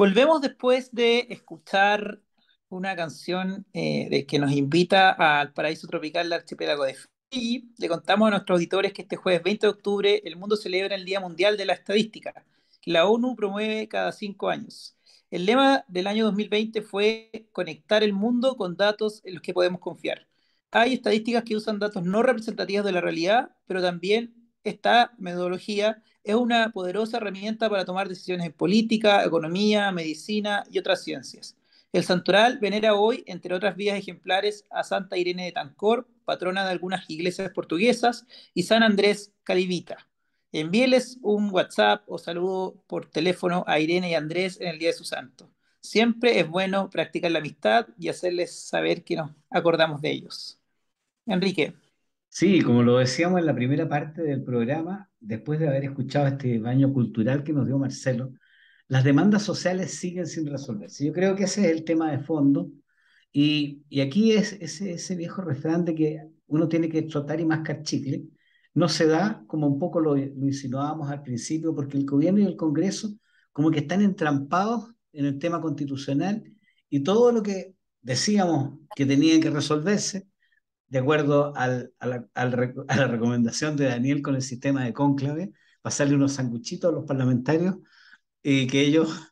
Volvemos después de escuchar una canción que nos invita al paraíso tropical del archipiélago de Fiji. Le contamos a nuestros auditores que este jueves 20 de octubre el mundo celebra el Día Mundial de la Estadística, que la ONU promueve cada 5 años. El lema del año 2020 fue conectar el mundo con datos en los que podemos confiar. Hay estadísticas que usan datos no representativos de la realidad, pero también esta metodología es una poderosa herramienta para tomar decisiones en política, economía, medicina y otras ciencias. El santoral venera hoy, entre otras vías ejemplares, a Santa Irene de Tancor, patrona de algunas iglesias portuguesas, y San Andrés Calivita. Envíeles un WhatsApp o saludo por teléfono a Irene y Andrés en el día de su santo. Siempre es bueno practicar la amistad y hacerles saber que nos acordamos de ellos. Enrique. Sí, como lo decíamos en la primera parte del programa, después de haber escuchado este baño cultural que nos dio Marcelo, las demandas sociales siguen sin resolverse. Yo creo que ese es el tema de fondo y aquí es ese viejo refrán de que uno tiene que trotar y mascar chicle. No se da, como un poco lo insinuábamos al principio, porque el gobierno y el Congreso como que están entrampados en el tema constitucional y todo lo que decíamos que tenían que resolverse de acuerdo a la recomendación de Daniel con el sistema de cónclave, pasarle unos sanguchitos a los parlamentarios y que ellos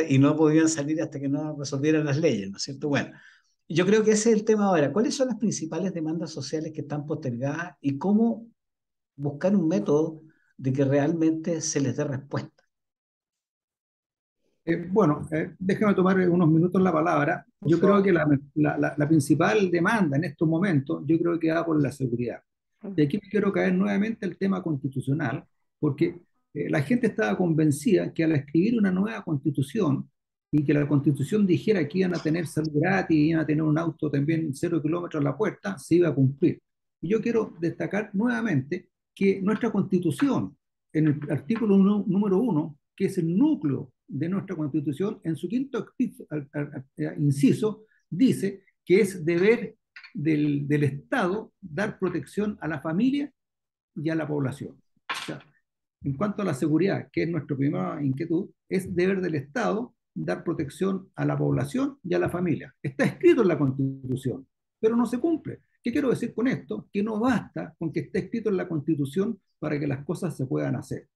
y no podían salir hasta que no resolvieran las leyes, ¿no es cierto? Bueno, yo creo que ese es el tema ahora. ¿Cuáles son las principales demandas sociales que están postergadas y cómo buscar un método de que realmente se les dé respuesta? Déjame tomar unos minutos la palabra. Por Yo creo favor. que la principal demanda en estos momentos, yo creo que va por la seguridad. Y aquí quiero caer nuevamente al tema constitucional, porque la gente estaba convencida que al escribir una nueva constitución y que la constitución dijera que iban a tener salud gratis, iban a tener un auto también 0 kilómetros a la puerta, se iba a cumplir. Y yo quiero destacar nuevamente que nuestra constitución, en el artículo número 1, que es el núcleo de nuestra constitución, en su quinto inciso, dice que es deber del Estado dar protección a la familia y a la población. O sea, en cuanto a la seguridad, que es nuestra primera inquietud, es deber del Estado dar protección a la población y a la familia. Está escrito en la Constitución, pero no se cumple. ¿Qué quiero decir con esto? Que no basta con que esté escrito en la Constitución para que las cosas se puedan hacer.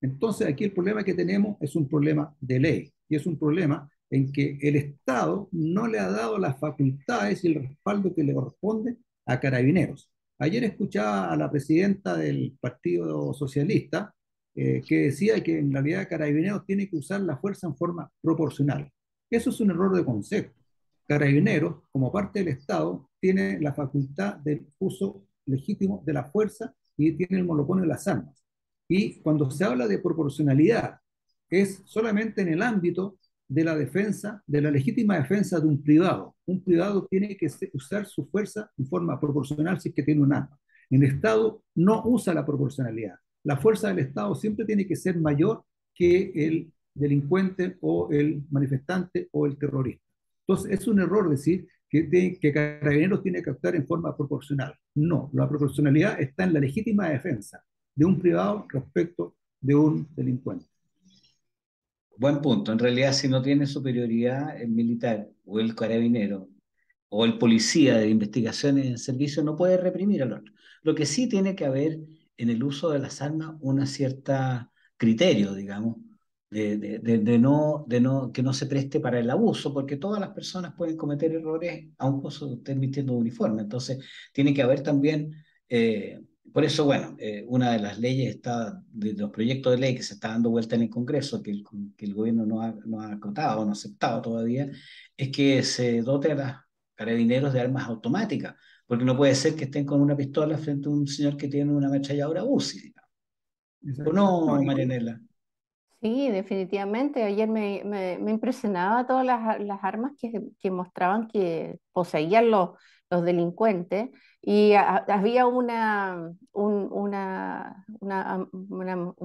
Entonces, aquí el problema que tenemos es un problema de ley y es un problema en que el Estado no le ha dado las facultades y el respaldo que le corresponde a Carabineros. Ayer escuchaba a la presidenta del Partido Socialista que decía que en realidad Carabineros tiene que usar la fuerza en forma proporcional. Eso es un error de concepto. Carabineros, como parte del Estado, tiene la facultad del uso legítimo de la fuerza y tiene el monopolio de las armas. Y cuando se habla de proporcionalidad, es solamente en el ámbito de la defensa, de la legítima defensa de un privado. Un privado tiene que usar su fuerza en forma proporcional si es que tiene un arma. El Estado no usa la proporcionalidad. La fuerza del Estado siempre tiene que ser mayor que el delincuente o el manifestante o el terrorista. Entonces, es un error decir que Carabineros tiene que actuar en forma proporcional. No, la proporcionalidad está en la legítima defensa de un privado respecto de un delincuente. Buen punto. En realidad, si no tiene superioridad el militar o el carabinero o el policía de investigaciones en servicio, no puede reprimir al otro. Lo que sí tiene que haber en el uso de las armas una cierta criterio, digamos, que no se preste para el abuso, porque todas las personas pueden cometer errores aun cuando estén vistiendo uniforme. Entonces, tiene que haber también por eso, bueno, una de las leyes está, de los proyectos de ley que se está dando vuelta en el Congreso, que el gobierno no ha acotado, no ha aceptado todavía, es que se dote a los carabineros de armas automáticas, porque no puede ser que estén con una pistola frente a un señor que tiene una ametralladora UCI, digamos. ¿O Exacto. No, no, Marianela? Sí, definitivamente. Ayer me impresionaba todas las armas que mostraban que poseían los delincuentes y había un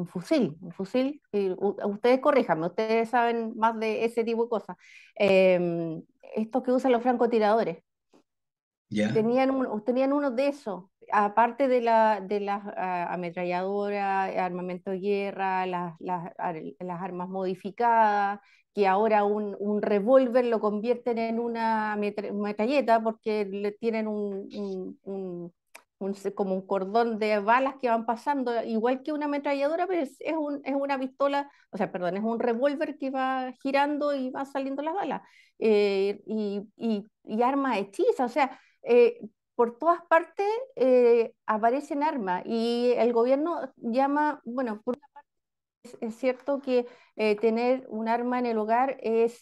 fusil, y ustedes corríjanme, ustedes saben más de ese tipo de cosas. Estos que usan los francotiradores. ¿Ya? Tenían uno de esos, aparte de las ametralladoras, armamento de guerra, las armas modificadas, que ahora un revólver lo convierten en una metralleta porque le tienen como un cordón de balas que van pasando, igual que una ametralladora, pero es una pistola, o sea, perdón, es un revólver que va girando y va saliendo las balas. Y armas hechizas, o sea, por todas partes aparecen armas y el gobierno llama, bueno, es cierto que tener un arma en el hogar es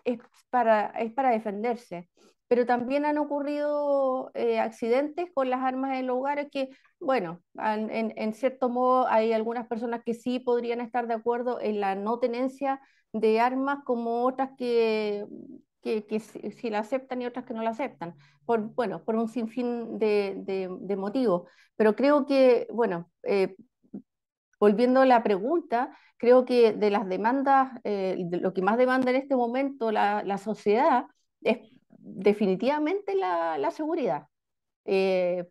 es para defenderse, pero también han ocurrido accidentes con las armas en los hogares que, bueno, en cierto modo hay algunas personas que sí podrían estar de acuerdo en la no tenencia de armas como otras que sí la aceptan y otras que no la aceptan, bueno, por un sinfín de motivos. Pero creo que, bueno, volviendo a la pregunta, creo que de las demandas, de lo que más demanda en este momento la sociedad es definitivamente la seguridad.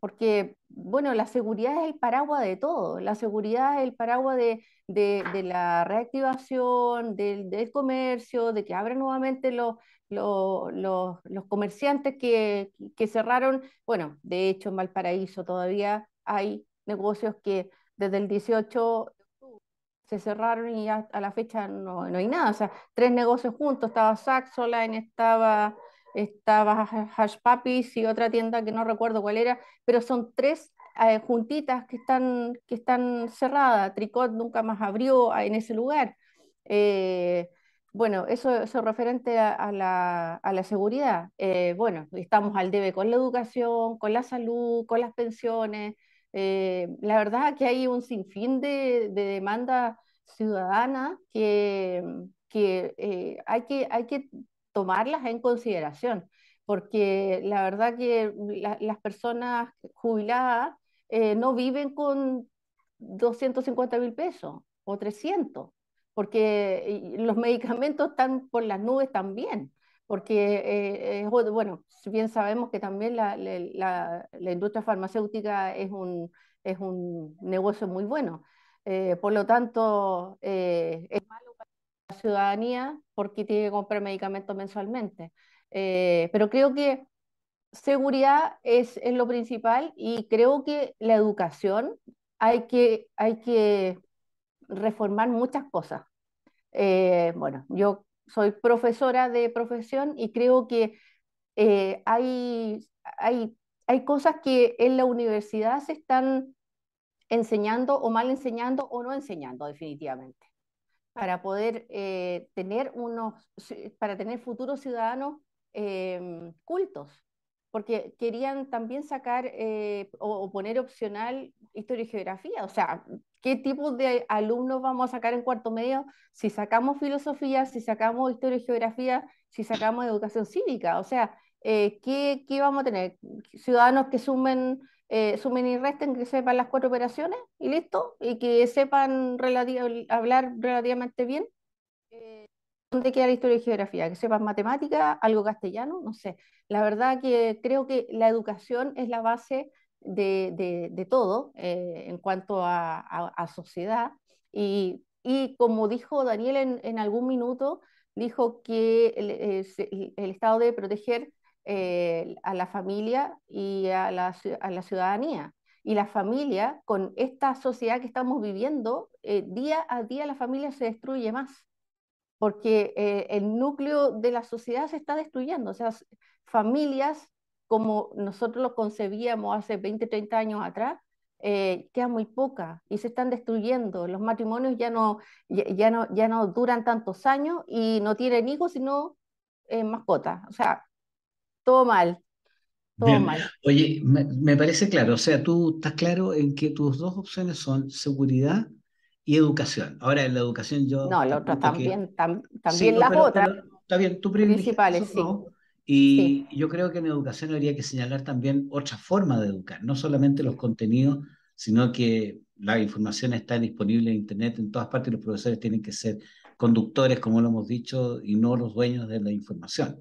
Porque, bueno, la seguridad es el paraguas de todo, la seguridad es el paraguas de la reactivación, del comercio, de que abran nuevamente los comerciantes que cerraron. Bueno, de hecho en Valparaíso todavía hay negocios que desde el 18 se cerraron y a la fecha no hay nada. O sea, tres negocios juntos, estaba Saxoline, estaba Hash Puppies y otra tienda que no recuerdo cuál era, pero son tres juntitas que están cerradas. Tricot nunca más abrió en ese lugar. Eh, bueno, eso referente a la seguridad. Bueno, estamos al debe con la educación, con la salud, con las pensiones. La verdad que hay un sinfín de demandas ciudadanas que hay que tomarlas en consideración, porque la verdad que las personas jubiladas no viven con 250.000 pesos o 300, porque los medicamentos están por las nubes también, porque, bueno, si bien sabemos que también la industria farmacéutica es un negocio muy bueno. Por lo tanto, es malo para la ciudadanía porque tiene que comprar medicamentos mensualmente. Pero creo que seguridad es lo principal y creo que la educación hay que reformar muchas cosas. Bueno, yo soy profesora de profesión y creo que hay cosas que en la universidad se están enseñando o mal enseñando o no enseñando definitivamente, para poder para tener futuros ciudadanos cultos, porque querían también sacar o poner opcional historia y geografía, o sea, ¿qué tipo de alumnos vamos a sacar en cuarto medio si sacamos filosofía, si sacamos historia y geografía, si sacamos educación cívica? O sea, ¿qué vamos a tener? Ciudadanos que sumen y resten, que sepan las cuatro operaciones y listo, y que sepan hablar relativamente bien. ¿Dónde queda la historia y geografía? Que sepan matemática, algo castellano, no sé. La verdad que creo que la educación es la base de todo en cuanto a sociedad. Y como dijo Daniel en algún minuto, dijo que el Estado debe proteger a la familia y a la ciudadanía. Y la familia, con esta sociedad que estamos viviendo, día a día la familia se destruye más porque el núcleo de la sociedad se está destruyendo. O sea, familias como nosotros lo concebíamos hace 20, 30 años atrás, quedan muy pocas y se están destruyendo. Los matrimonios ya no duran tantos años y no tienen hijos, sino mascotas. O sea, todo mal, todo Bien, mal. oye, me parece claro, o sea, tú estás claro en que tus dos opciones son seguridad y educación. Ahora, en la educación yo No, te las otras cuento que también, sí, también no, las otras pero está bien, tú privilegiaste principales, esos sí, dos sí, y yo creo que en educación habría que señalar también otra forma de educar, no solamente los sí. contenidos, sino que la información está disponible en Internet en todas partes y los profesores tienen que ser conductores, como lo hemos dicho, y no los dueños de la información.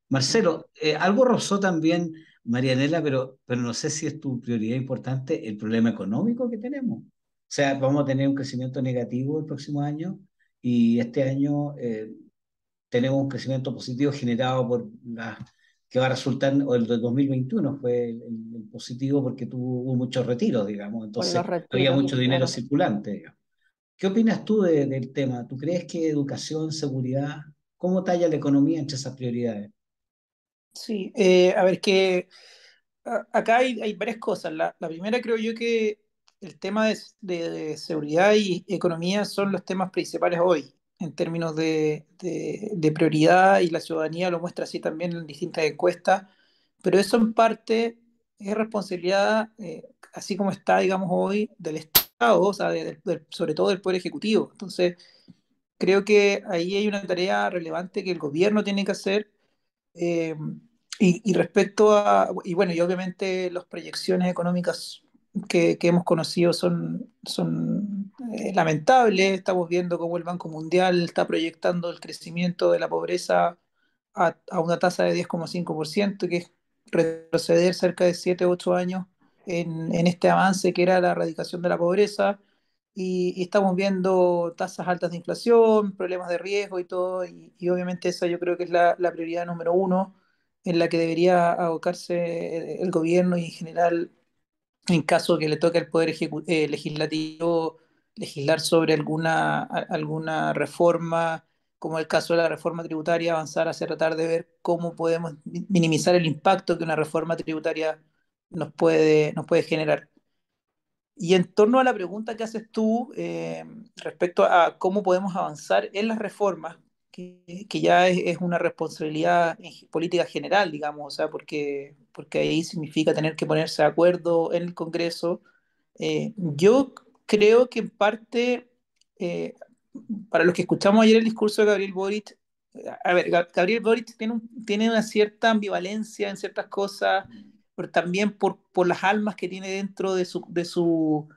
Marcelo, algo rozó también Marianela, pero no sé si es tu prioridad importante el problema económico que tenemos. O sea, vamos a tener un crecimiento negativo el próximo año y este año tenemos un crecimiento positivo generado por la que va a resultar, o el de 2021 fue el positivo porque hubo muchos retiros, digamos, Por los entonces había retiros, mucho dinero claro. circulante, digamos. ¿Qué opinas tú del tema? ¿Tú crees que educación, seguridad, cómo talla la economía entre esas prioridades? Sí, a ver, que acá hay varias cosas. La primera creo yo que el tema de seguridad y economía son los temas principales hoy en términos de prioridad y la ciudadanía lo muestra así también en distintas encuestas, pero eso en parte es responsabilidad, así como está, digamos, hoy del Estado, o sea, sobre todo del Poder Ejecutivo. Entonces, creo que ahí hay una tarea relevante que el gobierno tiene que hacer eh, y respecto a, y bueno, y obviamente las proyecciones económicas que hemos conocido son lamentables. Estamos viendo cómo el Banco Mundial está proyectando el crecimiento de la pobreza a una tasa de 10,5%, que es retroceder cerca de 7 u 8 años en este avance que era la erradicación de la pobreza. Y estamos viendo tasas altas de inflación, problemas de riesgo y todo, y obviamente esa yo creo que es la prioridad número uno en la que debería abocarse el gobierno y en general, en caso que le toque al Poder Legislativo legislar sobre alguna reforma, como el caso de la reforma tributaria, avanzar hacia tratar de ver cómo podemos minimizar el impacto que una reforma tributaria nos puede generar. Y en torno a la pregunta que haces tú respecto a cómo podemos avanzar en las reformas, que ya es una responsabilidad en política general, digamos, o sea, porque ahí significa tener que ponerse de acuerdo en el Congreso. Yo creo que en parte, eh, para los que escuchamos ayer el discurso de Gabriel Boric, a ver, Gabriel Boric tiene una cierta ambivalencia en ciertas cosas, pero también por las almas que tiene dentro de su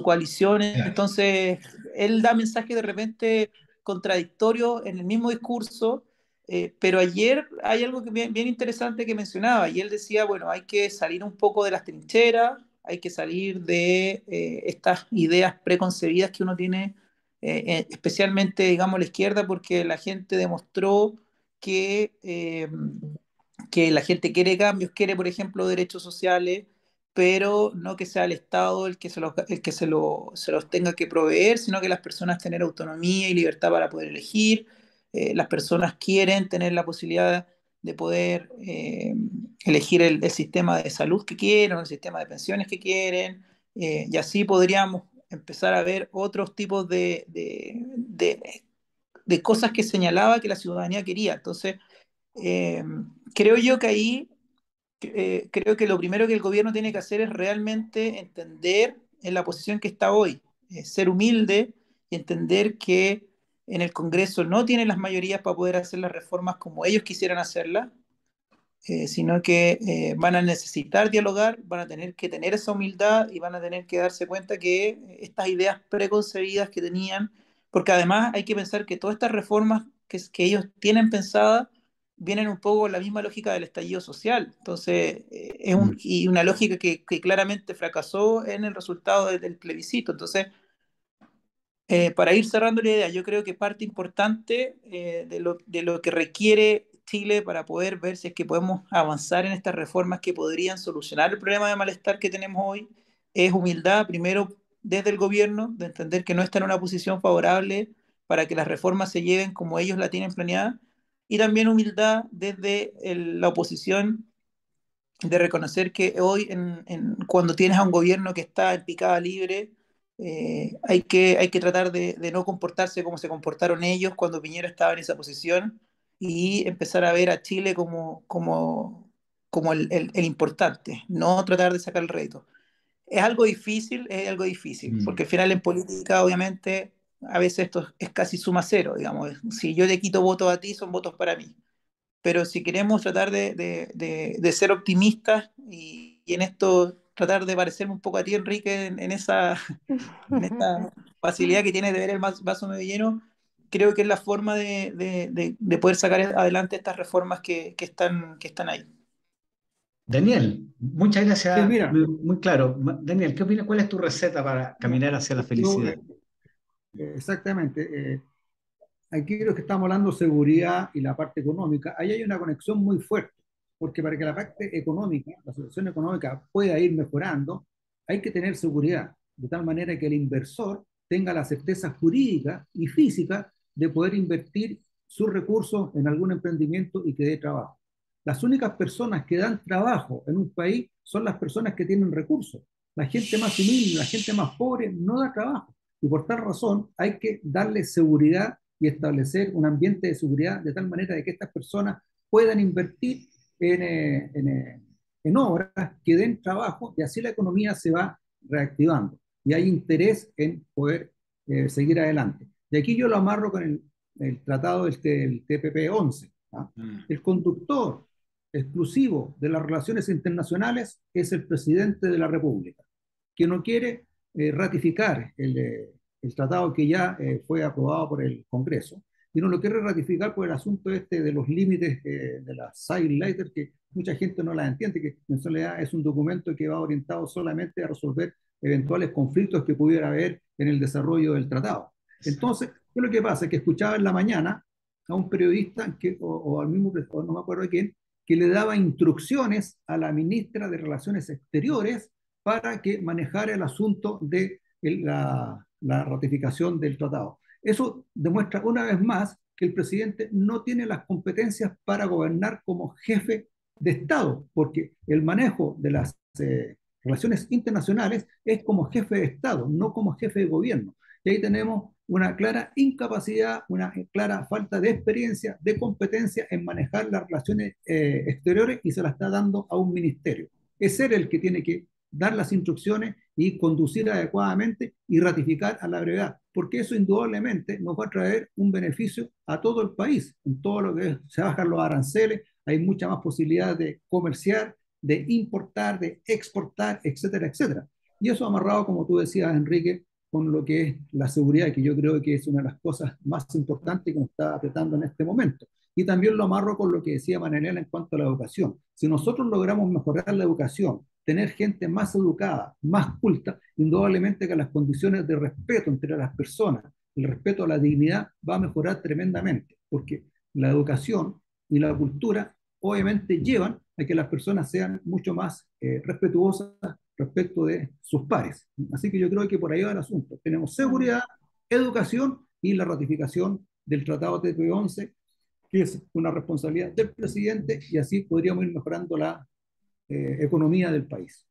coalición. Claro. Entonces, él da mensajes de repente contradictorios en el mismo discurso, pero ayer hay algo que bien interesante que mencionaba, y él decía, bueno, hay que salir un poco de las trincheras, hay que salir de estas ideas preconcebidas que uno tiene, especialmente, digamos, la izquierda, porque la gente demostró que la gente quiere cambios, quiere, por ejemplo, derechos sociales, pero no que sea el Estado el que se los tenga que proveer, sino que las personas tener autonomía y libertad para poder elegir. Las personas quieren tener la posibilidad de poder elegir el sistema de salud que quieren, el sistema de pensiones que quieren, y así podríamos empezar a ver otros tipos de cosas que señalaba que la ciudadanía quería. Entonces, eh, creo yo que ahí, creo que lo primero que el gobierno tiene que hacer es realmente entender en la posición que está hoy, ser humilde y entender que en el Congreso no tienen las mayorías para poder hacer las reformas como ellos quisieran hacerlas, sino que van a necesitar dialogar, van a tener que tener esa humildad y van a tener que darse cuenta que estas ideas preconcebidas que tenían, porque además hay que pensar que todas estas reformas que ellos tienen pensadas vienen un poco con la misma lógica del estallido social. Entonces, Mm. y una lógica que claramente fracasó en el resultado del plebiscito. Entonces, para ir cerrando la idea, yo creo que parte importante de lo que requiere Chile para poder ver si es que podemos avanzar en estas reformas que podrían solucionar el problema de malestar que tenemos hoy es humildad, primero desde el gobierno, de entender que no está en una posición favorable para que las reformas se lleven como ellos la tienen planeada, y también humildad desde la oposición de reconocer que hoy, cuando tienes a un gobierno que está en picada libre, hay que tratar de no comportarse como se comportaron ellos cuando Piñera estaba en esa posición y empezar a ver a Chile como el importante, no tratar de sacar el rédito. Es algo difícil, Mm. porque al final en política, obviamente, a veces esto es casi suma cero, digamos. Si yo te quito votos a ti, son votos para mí, pero si queremos tratar de ser optimistas y en esto tratar de parecerme un poco a ti, Enrique, en esta facilidad que tienes de ver el vaso medio lleno, creo que es la forma de poder sacar adelante estas reformas que están ahí. Daniel, muchas Sí, gracias, mira, muy claro. Daniel, ¿qué opinas? ¿Cuál es tu receta para no, caminar hacia la yo, felicidad? exactamente. Aquí lo que estamos hablando, seguridad y la parte económica, ahí hay una conexión muy fuerte, porque para que la parte económica, la situación económica pueda ir mejorando, hay que tener seguridad, de tal manera que el inversor tenga la certeza jurídica y física de poder invertir sus recursos en algún emprendimiento y que dé trabajo. Las únicas personas que dan trabajo en un país son las personas que tienen recursos. La gente más humilde, la gente más pobre no da trabajo. Y por tal razón hay que darle seguridad y establecer un ambiente de seguridad de tal manera de que estas personas puedan invertir en obras que den trabajo y así la economía se va reactivando y hay interés en poder seguir adelante. Y aquí yo lo amarro con el tratado del TPP-11. ¿Ah? Mm. El conductor exclusivo de las relaciones internacionales es el presidente de la República, que no quiere ratificar el tratado que ya fue aprobado por el Congreso, y no lo quiere ratificar por el asunto este de los límites de la side letter, que mucha gente no la entiende, que en realidad es un documento que va orientado solamente a resolver eventuales conflictos que pudiera haber en el desarrollo del tratado. Entonces, ¿qué es lo que pasa? Que escuchaba en la mañana a un periodista o al mismo, no me acuerdo de quién, que le daba instrucciones a la ministra de Relaciones Exteriores para que manejara el asunto de la ratificación del tratado. Eso demuestra una vez más que el presidente no tiene las competencias para gobernar como jefe de Estado, porque el manejo de las relaciones internacionales es como jefe de Estado, no como jefe de gobierno. Y ahí tenemos una clara incapacidad, una clara falta de experiencia, de competencia en manejar las relaciones exteriores y se la está dando a un ministerio. Es él el que tiene que dar las instrucciones y conducir adecuadamente y ratificar a la brevedad, porque eso indudablemente nos va a traer un beneficio a todo el país, en todo lo que se bajan los aranceles, hay mucha más posibilidad de comerciar, de importar, de exportar, etcétera, etcétera. Y eso amarrado, como tú decías, Enrique, con lo que es la seguridad, que yo creo que es una de las cosas más importantes que nos está apretando en este momento. Y también lo amarro con lo que decía Manuela en cuanto a la educación. Si nosotros logramos mejorar la educación, tener gente más educada, más culta, indudablemente que las condiciones de respeto entre las personas, el respeto a la dignidad va a mejorar tremendamente, porque la educación y la cultura obviamente llevan a que las personas sean mucho más respetuosas respecto de sus pares. Así que yo creo que por ahí va el asunto. Tenemos seguridad, educación y la ratificación del Tratado TP-11, que es una responsabilidad del presidente, y así podríamos ir mejorando la economía del país.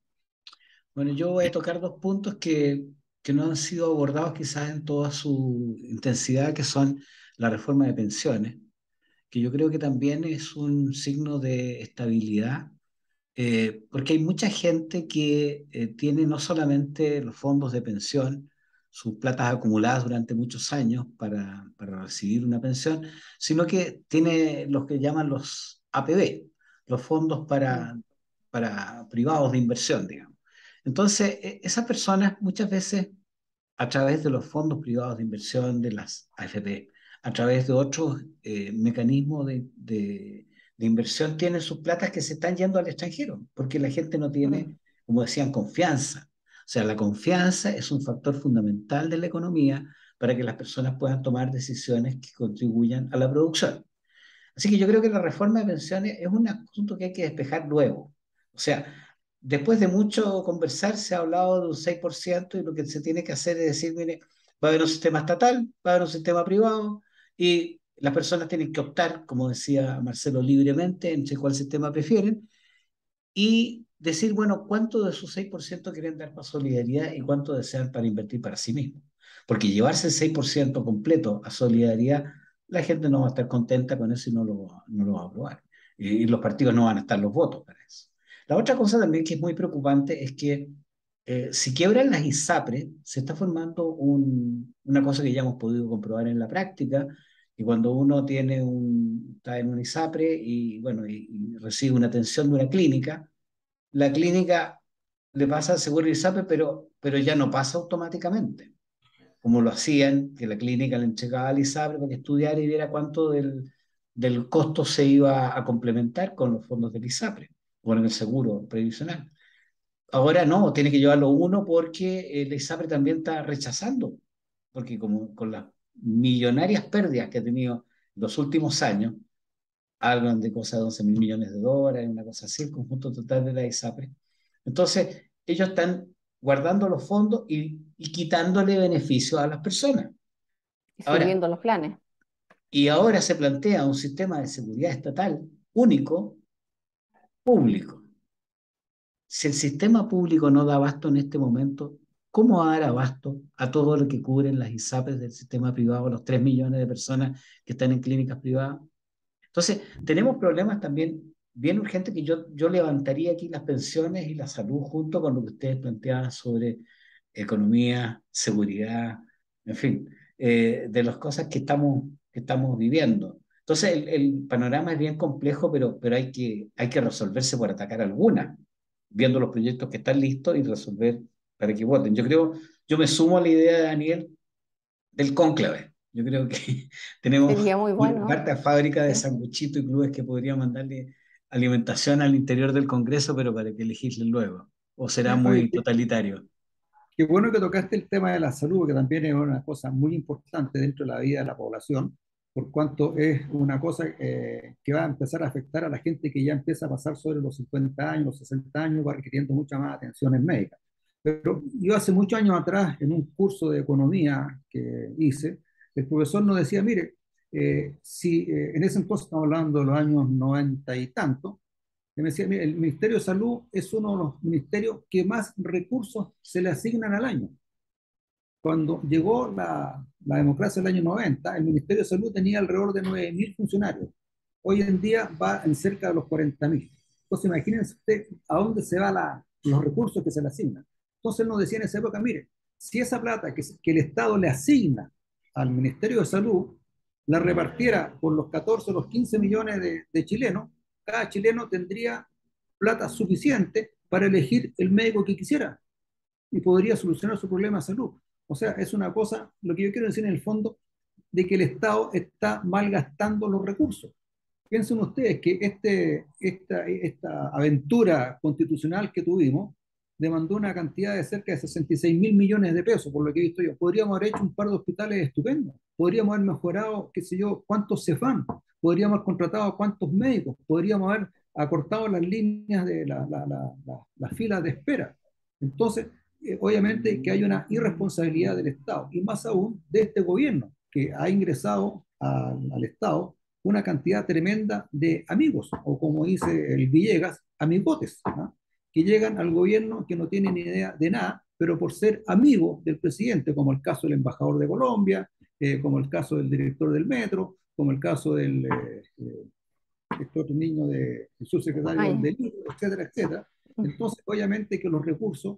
Bueno, yo voy a tocar dos puntos que no han sido abordados quizás en toda su intensidad, que son la reforma de pensiones, que yo creo que también es un signo de estabilidad, porque hay mucha gente que tiene no solamente los fondos de pensión, sus platas acumuladas durante muchos años para recibir una pensión, sino que tiene los que llaman los APB, los fondos para privados de inversión, digamos. Entonces, esas personas muchas veces, a través de los fondos privados de inversión de las AFP, a través de otros mecanismos de inversión, tienen sus platas que se están yendo al extranjero, porque la gente no tiene, como decían, confianza. O sea, la confianza es un factor fundamental de la economía para que las personas puedan tomar decisiones que contribuyan a la producción. Así que yo creo que la reforma de pensiones es un asunto que hay que despejar luego. O sea, después de mucho conversar, se ha hablado de un 6% y lo que se tiene que hacer es decir, mire, va a haber un sistema estatal, va a haber un sistema privado y las personas tienen que optar, como decía Marcelo, libremente entre cuál sistema prefieren y decir, bueno, cuánto de su 6% quieren dar para solidaridad y cuánto desean para invertir para sí mismos. Porque llevarse el 6% completo a solidaridad, la gente no va a estar contenta con eso y no lo va a aprobar. Y los partidos no van a estar los votos para eso. La otra cosa también que es muy preocupante es que si quiebran las ISAPRES, se está formando una cosa que ya hemos podido comprobar en la práctica, y cuando uno está en un ISAPRE y, bueno, y recibe una atención de una clínica, la clínica le pasa al seguro ISAPRE, pero ya no pasa automáticamente. como lo hacían, que la clínica le entregaba al ISAPRE para que estudiara y viera cuánto del costo se iba a complementar con los fondos del ISAPRE, con el seguro previsional. Ahora no, tiene que llevarlo uno porque el ISAPRE también está rechazando, porque como con las millonarias pérdidas que ha tenido los últimos años, hablan de cosas de 11 mil millones de dólares, una cosa así, el conjunto total de la ISAPRE. Entonces, ellos están guardando los fondos y quitándole beneficios a las personas. Y Ahora, subiendo los planes. y ahora se plantea un sistema de seguridad estatal único, público. Si el sistema público no da abasto en este momento, ¿cómo va a dar abasto a todo lo que cubren las ISAPRES del sistema privado, los 3 millones de personas que están en clínicas privadas? Entonces, tenemos problemas también bien urgentes que yo levantaría aquí las pensiones y la salud junto con lo que ustedes planteaban sobre economía, seguridad, en fin, de las cosas que estamos viviendo. Entonces, el panorama es bien complejo, pero hay que resolverse por atacar algunas, viendo los proyectos que están listos y resolver para que voten. Yo me sumo a la idea de Daniel del cónclave. Yo creo que tenemos Sería muy una bueno. parte fábrica de Sí. sanguchitos y clubes que podrían mandarle alimentación al interior del Congreso, pero para que legislen luego. O será Oye, muy totalitario. qué bueno que tocaste el tema de la salud, porque también es una cosa muy importante dentro de la vida de la población, por cuanto es una cosa que va a empezar a afectar a la gente que ya empieza a pasar sobre los 50 años, los 60 años, va requiriendo muchas más atenciones médicas. Pero yo hace muchos años atrás, en un curso de economía que hice, el profesor nos decía, mire, si en ese entonces estamos hablando de los años 90 y tanto, que me decía, mire, el Ministerio de Salud es uno de los ministerios que más recursos se le asignan al año. Cuando llegó la democracia del año 90, el Ministerio de Salud tenía alrededor de 9.000 funcionarios. Hoy en día va en cerca de los 40.000. Entonces, imagínense usted a dónde se van los recursos que se le asignan. Entonces, él nos decía en esa época, mire, si esa plata que el Estado le asigna al Ministerio de Salud la repartiera por los 14 o los 15 millones de chilenos, cada chileno tendría plata suficiente para elegir el médico que quisiera y podría solucionar su problema de salud. O sea, es una cosa, lo que yo quiero decir en el fondo, de que el Estado está malgastando los recursos. Piensen ustedes que esta aventura constitucional que tuvimos demandó una cantidad de cerca de 66 mil millones de pesos, por lo que he visto yo. Podríamos haber hecho un par de hospitales estupendos, podríamos haber mejorado, qué sé yo, cuántos CEFAM, podríamos haber contratado cuántos médicos, podríamos haber acortado las líneas de las filas de espera. Entonces, obviamente que hay una irresponsabilidad del Estado, y más aún de este gobierno, que ha ingresado al Estado una cantidad tremenda de amigos, o como dice el Villegas, amigotes, ¿no? Que llegan al gobierno que no tienen idea de nada, pero por ser amigos del presidente, como el caso del embajador de Colombia, como el caso del director del metro, como el caso del este otro niño del subsecretario Ay, del delito, etcétera, etcétera. Entonces, obviamente que los recursos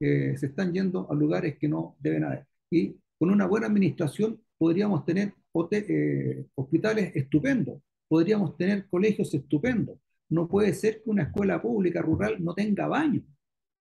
se están yendo a lugares que no deben haber. Y con una buena administración podríamos tener hospitales estupendos, podríamos tener colegios estupendos. No puede ser que una escuela pública rural no tenga baños.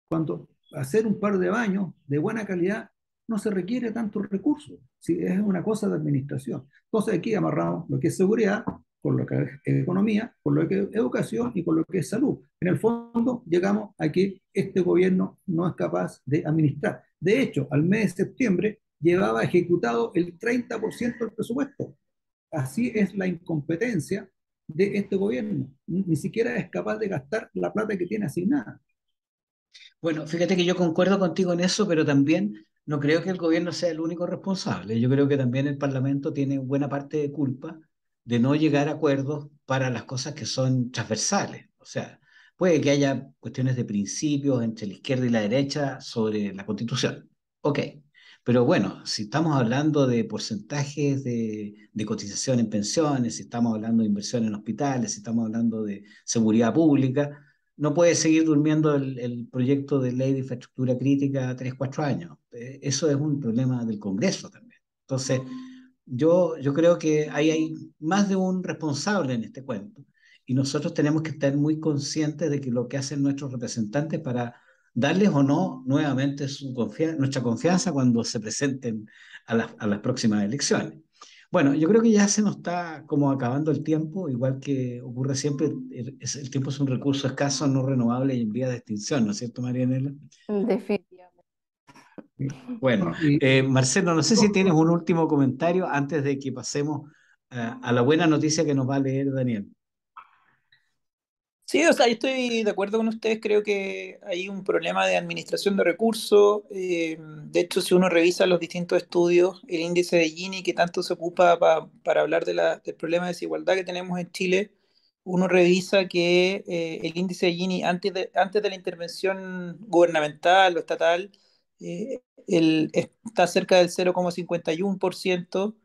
Cuando hacer un par de baños de buena calidad no se requiere tantos recursos. ¿Sí? Es una cosa de administración. Entonces aquí amarramos lo que es seguridad, con lo que es economía, con lo que es educación y con lo que es salud. En el fondo llegamos a que este gobierno no es capaz de administrar. De hecho, al mes de septiembre llevaba ejecutado el 30% del presupuesto. Así es la incompetencia de este gobierno. Ni siquiera es capaz de gastar la plata que tiene asignada. Bueno, fíjate que yo concuerdo contigo en eso, pero también no creo que el gobierno sea el único responsable. Yo creo que también el Parlamento tiene buena parte de culpa de no llegar a acuerdos para las cosas que son transversales. O sea, puede que haya cuestiones de principios entre la izquierda y la derecha sobre la Constitución. Ok, pero bueno, si estamos hablando de porcentajes de cotización en pensiones, si estamos hablando de inversión en hospitales, si estamos hablando de seguridad pública, no puede seguir durmiendo el proyecto de ley de infraestructura crítica 3, 4 años. Eso es un problema del Congreso también. Entonces, yo creo que ahí hay más de un responsable en este cuento y nosotros tenemos que estar muy conscientes de que lo que hacen nuestros representantes para darles o no nuevamente nuestra confianza cuando se presenten a las próximas elecciones. Bueno, yo creo que ya se nos está como acabando el tiempo, igual que ocurre siempre, el tiempo es un recurso escaso, no renovable y en vía de extinción, ¿no es cierto, Marianela? Definitivamente. Bueno, Bueno, y Marcelo, no sé si tienes un último comentario antes de que pasemos a la buena noticia que nos va a leer Daniel. Sí, o sea, yo estoy de acuerdo con ustedes, creo que hay un problema de administración de recursos. De hecho, si uno revisa los distintos estudios, el índice de Gini, que tanto se ocupa para hablar del problema de desigualdad que tenemos en Chile, uno revisa que el índice de Gini antes de la intervención gubernamental o estatal está cerca del 0,51%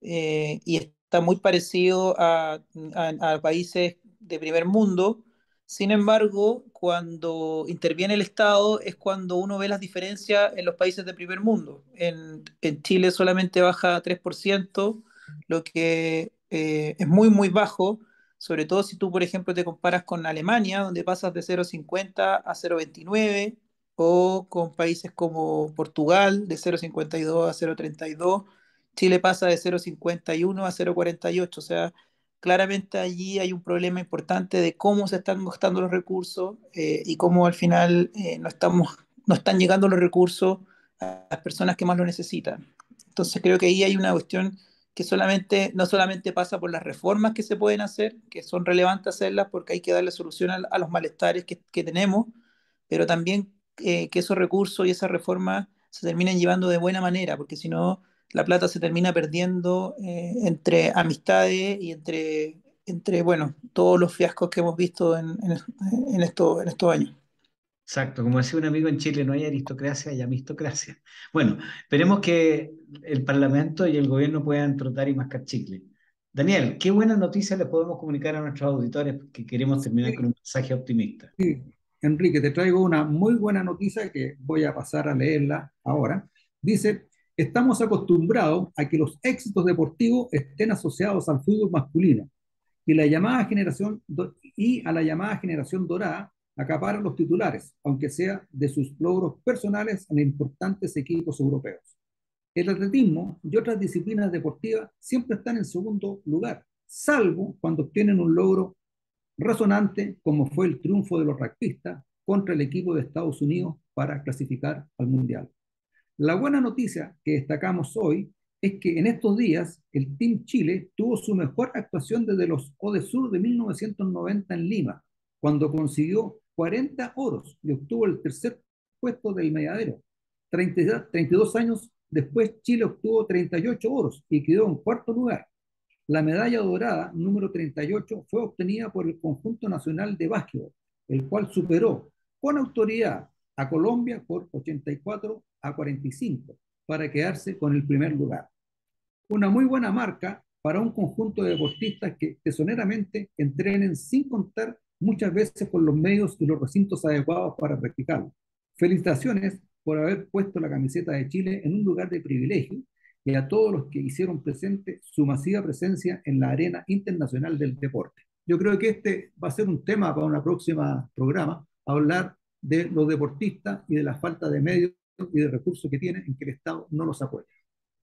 y está muy parecido a países de primer mundo. Sin embargo, cuando interviene el Estado es cuando uno ve las diferencias en los países de primer mundo. En Chile solamente baja 3%, lo que es muy, muy bajo, sobre todo si tú, por ejemplo, te comparas con Alemania, donde pasas de 0,50 a 0,29, o con países como Portugal, de 0,52 a 0,32. Chile pasa de 0,51 a 0,48, o sea, claramente allí hay un problema importante de cómo se están gastando los recursos y cómo al final no están llegando los recursos a las personas que más lo necesitan. Entonces creo que ahí hay una cuestión que no solamente pasa por las reformas que se pueden hacer, que son relevantes hacerlas porque hay que darle solución a los malestares que tenemos, pero también que esos recursos y esas reformas se terminen llevando de buena manera, porque si no la plata se termina perdiendo entre amistades y bueno, todos los fiascos que hemos visto en estos años. Exacto, como decía un amigo en Chile, no hay aristocracia, hay amistocracia. Bueno, esperemos que el Parlamento y el gobierno puedan trotar y mascar chicle. Daniel, qué buena noticia les podemos comunicar a nuestros auditores que queremos terminar con un mensaje optimista. sí, Enrique, te traigo una muy buena noticia que voy a pasar a leerla ahora. Dice, estamos acostumbrados a que los éxitos deportivos estén asociados al fútbol masculino y a la llamada generación dorada acaparan los titulares, aunque sea de sus logros personales en importantes equipos europeos. El atletismo y otras disciplinas deportivas siempre están en segundo lugar, salvo cuando obtienen un logro resonante como fue el triunfo de los rugbyistas contra el equipo de Estados Unidos para clasificar al Mundial. La buena noticia que destacamos hoy es que en estos días el Team Chile tuvo su mejor actuación desde los Odesur de 1990 en Lima, cuando consiguió 40 oros y obtuvo el tercer puesto del medallero. 32 años después Chile obtuvo 38 oros y quedó en cuarto lugar. La medalla dorada número 38 fue obtenida por el Conjunto Nacional de Básquetbol, el cual superó con autoridad a Colombia por 84-45 para quedarse con el primer lugar. Una muy buena marca para un conjunto de deportistas que tesoneramente entrenen sin contar muchas veces con los medios y los recintos adecuados para practicarlo. Felicitaciones por haber puesto la camiseta de Chile en un lugar de privilegio y a todos los que hicieron presente su masiva presencia en la arena internacional del deporte. Yo creo que este va a ser un tema para un próximo programa, hablar de los deportistas y de la falta de medios y de recursos que tienen en que el Estado no los apoya.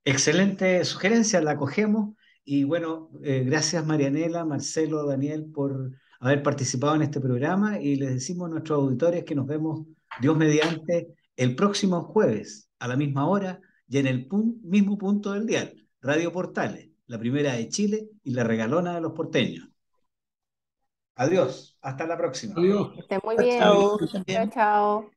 Excelente sugerencia, la cogemos. Y bueno, gracias Marianela, Marcelo, Daniel por haber participado en este programa y les decimos a nuestros auditores que nos vemos, Dios mediante, el próximo jueves a la misma hora y en el mismo punto del dial, Radio Portales, la primera de Chile y la regalona de los porteños. Adiós, hasta la próxima. Adiós. Que estén muy Chao, bien. chao. Chao, chao.